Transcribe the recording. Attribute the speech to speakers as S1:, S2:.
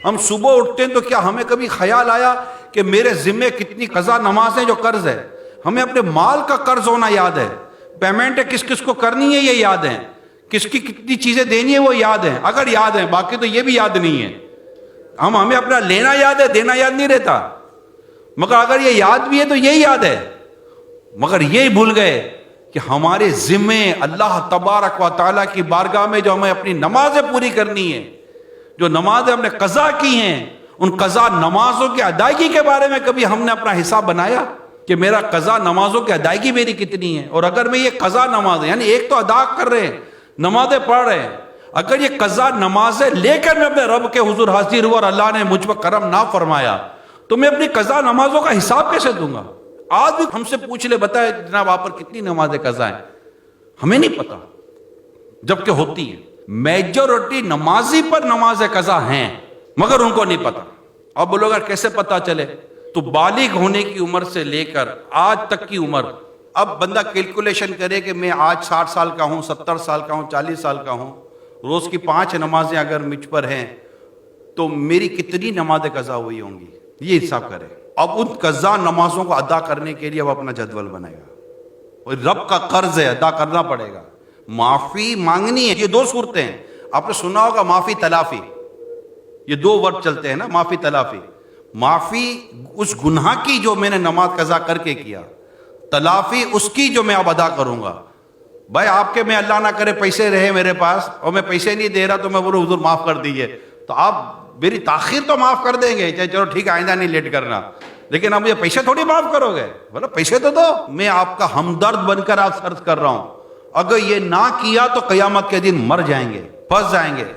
S1: ہم صبح اٹھتے ہیں تو کیا ہمیں کبھی خیال آیا کہ میرے ذمے کتنی قضا نماز ہے جو قرض ہے؟ ہمیں اپنے مال کا قرض ہونا یاد ہے، پیمنٹ کس کس کو کرنی ہے یہ یاد ہے، کس کی کتنی چیزیں دینی ہے وہ یاد ہے، اگر یاد ہے، باقی تو یہ بھی یاد نہیں ہے۔ ہمیں اپنا لینا یاد ہے، دینا یاد نہیں رہتا، مگر اگر یہ یاد بھی ہے تو یہی یاد ہے، مگر یہی بھول گئے کہ ہمارے ذمے اللہ تبارک و تعالیٰ کی بارگاہ میں جو ہمیں اپنی نمازیں پوری کرنی ہے، جو نمازیں ہم نے قضا کی ہیں، ان قضا نمازوں کی ادائیگی کے بارے میں کبھی ہم نے اپنا حساب بنایا کہ میرا قضا نمازوں کی ادائیگی میری کتنی ہے؟ اور اگر میں یہ قضا نماز یعنی ایک تو ادا کر رہے ہیں، نمازیں پڑھ رہے ہیں، اگر یہ قضا نمازیں لے کر میں اپنے رب کے حضور حاضر ہوا اور اللہ نے مجھ پر کرم نہ فرمایا تو میں اپنی قضا نمازوں کا حساب کیسے دوں گا؟ آج بھی ہم سے پوچھ لے، بتائے جناب آپ پر کتنی نمازیں قضا ہیں؟ ہمیں نہیں پتا، جبکہ ہوتی ہیں۔ میجورٹی نمازی پر نماز قضا ہیں مگر ان کو نہیں پتا۔ اب بولو اگر کیسے پتا چلے؟ تو بالغ ہونے کی عمر سے لے کر آج تک کی عمر، اب بندہ کیلکولیشن کرے کہ میں آج 60 سال کا ہوں، 70 سال کا ہوں، 40 سال کا ہوں، روز کی 5 نمازیں اگر مجھ پر ہیں تو میری کتنی نمازیں قضا ہوئی ہوں گی، یہ حساب کرے۔ اب ان قضا نمازوں کو ادا کرنے کے لیے اب اپنا جدول بنائے گا، اور رب کا قرض ہے، ادا کرنا پڑے گا، معافی مانگنی ہے۔ یہ 2 صورتیں ہیں، آپ نے سنا ہوگا معافی تلافی، یہ 2 ورڈ چلتے ہیں نا، معافی تلافی۔ معافی اس گناہ کی جو میں نے نماز قضا کر کے کیا، تلافی اس کی جو میں اب ادا کروں گا۔ بھائی آپ کے میں اللہ نہ کرے پیسے رہے میرے پاس اور میں پیسے نہیں دے رہا تو میں بولوں حضور معاف کر دیجئے، تو آپ میری تاخیر تو معاف کر دیں گے، چلو ٹھیک ہے آئندہ نہیں لیٹ کرنا، لیکن اب مجھے پیسے تھوڑی معاف کرو گے، بولو پیسے تو دو، میں آپ کا ہمدرد بن کر آپ سے عرض کر رہا ہوں، اگر یہ نہ کیا تو قیامت کے دن مر جائیں گے، پھنس جائیں گے۔